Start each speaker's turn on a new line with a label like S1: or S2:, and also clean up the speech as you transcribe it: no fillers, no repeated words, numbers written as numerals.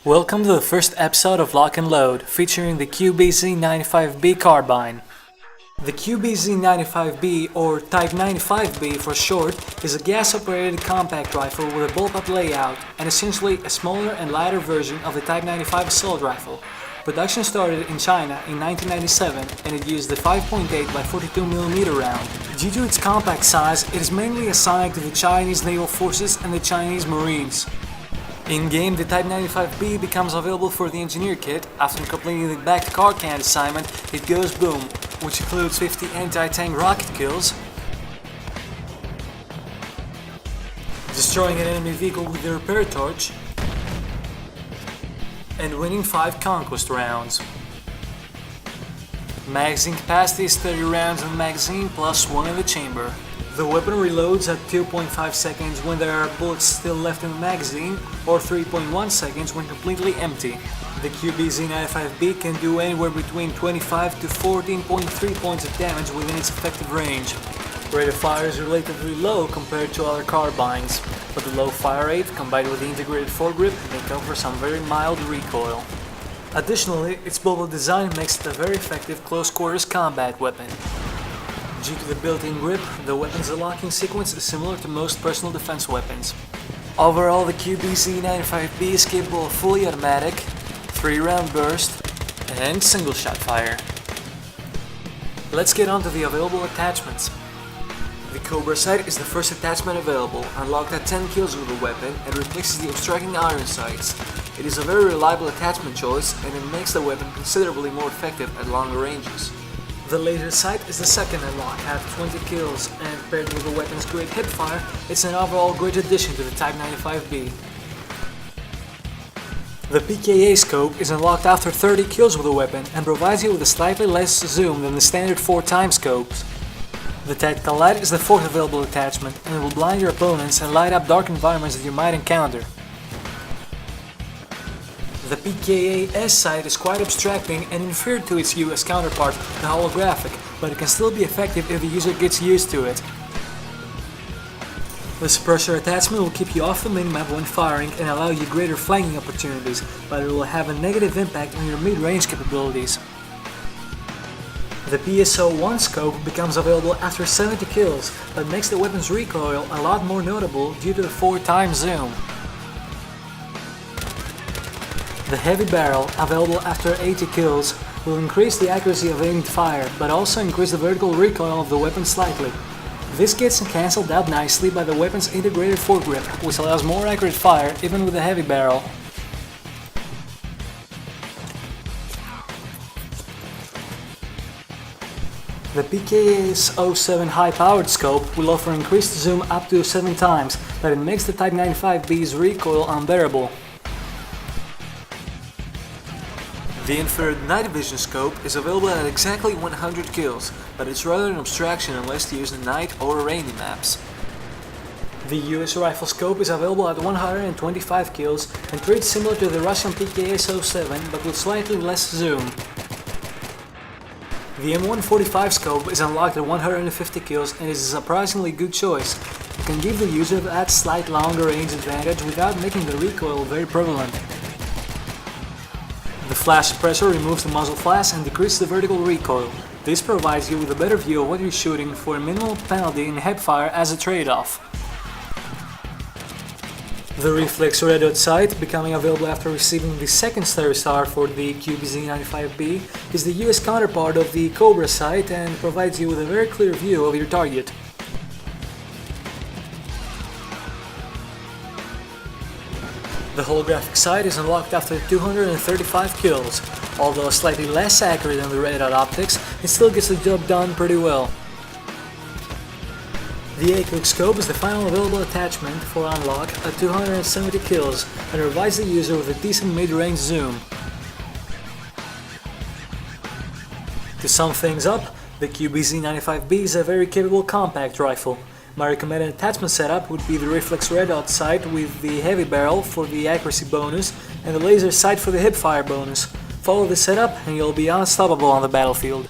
S1: Welcome to the first episode of Lock and Load, featuring the QBZ-95B carbine. The QBZ-95B, or Type 95B for short, is a gas-operated compact rifle with a bullpup layout and essentially a smaller and lighter version of the Type 95 assault rifle. Production started in China in 1997 and it used the 5.8 by 42mm round. Due to its compact size, it is mainly assigned to the Chinese Naval Forces and the Chinese Marines. In-game, the Type 95B becomes available for the engineer kit. After completing the backed car can assignment, it goes boom, which includes 50 anti-tank rocket kills, destroying an enemy vehicle with the repair torch, and winning 5 conquest rounds. Magazine capacity is 30 rounds in the magazine plus 1 in the chamber. The weapon reloads at 2.5 seconds when there are bullets still left in the magazine, or 3.1 seconds when completely empty. The QBZ-95B can do anywhere between 25 to 14.3 points of damage within its effective range. Rate of fire is relatively low compared to other carbines, but the low fire rate combined with the integrated foregrip make up for some very mild recoil. Additionally, its bullpup design makes it a very effective close-quarters combat weapon. Due to the built-in grip, the weapon's locking sequence is similar to most personal defense weapons. Overall, the QBZ-95B is capable of fully automatic, 3-round burst, and single-shot fire. Let's get on to the available attachments. The Cobra sight is the first attachment available, unlocked at 10 kills with the weapon, and replaces the obstructing iron sights. It is a very reliable attachment choice, and it makes the weapon considerably more effective at longer ranges. The laser sight is the second unlock at 20 kills, and paired with the weapon's great hipfire, it's an overall great addition to the Type 95B. The PKA scope is unlocked after 30 kills with the weapon and provides you with a slightly less zoom than the standard 4x scopes. The tactical light is the fourth available attachment, and it will blind your opponents and light up dark environments that you might encounter. The PKA sight is quite abstracting and inferior to its US counterpart, the holographic, but it can still be effective if the user gets used to it. The suppressor attachment will keep you off the minimap when firing and allow you greater flanking opportunities, but it will have a negative impact on your mid-range capabilities. The PSO-1 scope becomes available after 70 kills, but makes the weapon's recoil a lot more notable due to the 4x zoom. The heavy barrel, available after 80 kills, will increase the accuracy of aimed fire, but also increase the vertical recoil of the weapon slightly. This gets cancelled out nicely by the weapon's integrated foregrip, which allows more accurate fire even with a heavy barrel. The PKA's 07 high-powered scope will offer increased zoom up to 7 times, but it makes the Type 95B's recoil unbearable. The infrared night vision scope is available at exactly 100 kills, but it's rather an abstraction unless used in night or rainy maps. The US rifle scope is available at 125 kills and treats similar to the Russian PKA's 07 but with slightly less zoom. The M145 scope is unlocked at 150 kills and is a surprisingly good choice. It can give the user that slight longer range advantage without making the recoil very prevalent. The flash suppressor removes the muzzle flash and decreases the vertical recoil. This provides you with a better view of what you're shooting for a minimal penalty in hipfire as a trade-off. The reflex red dot sight, becoming available after receiving the second stereo star for the QBZ-95B, is the US counterpart of the Cobra sight and provides you with a very clear view of your target. The holographic sight is unlocked after 235 kills. Although slightly less accurate than the red dot optics, it still gets the job done pretty well. The A-Quick scope is the final available attachment for unlock at 270 kills and provides the user with a decent mid-range zoom. To sum things up, the QBZ-95B is a very capable compact rifle. My recommended attachment setup would be the reflex red dot sight with the heavy barrel for the accuracy bonus and the laser sight for the hipfire bonus. Follow this setup and you'll be unstoppable on the battlefield.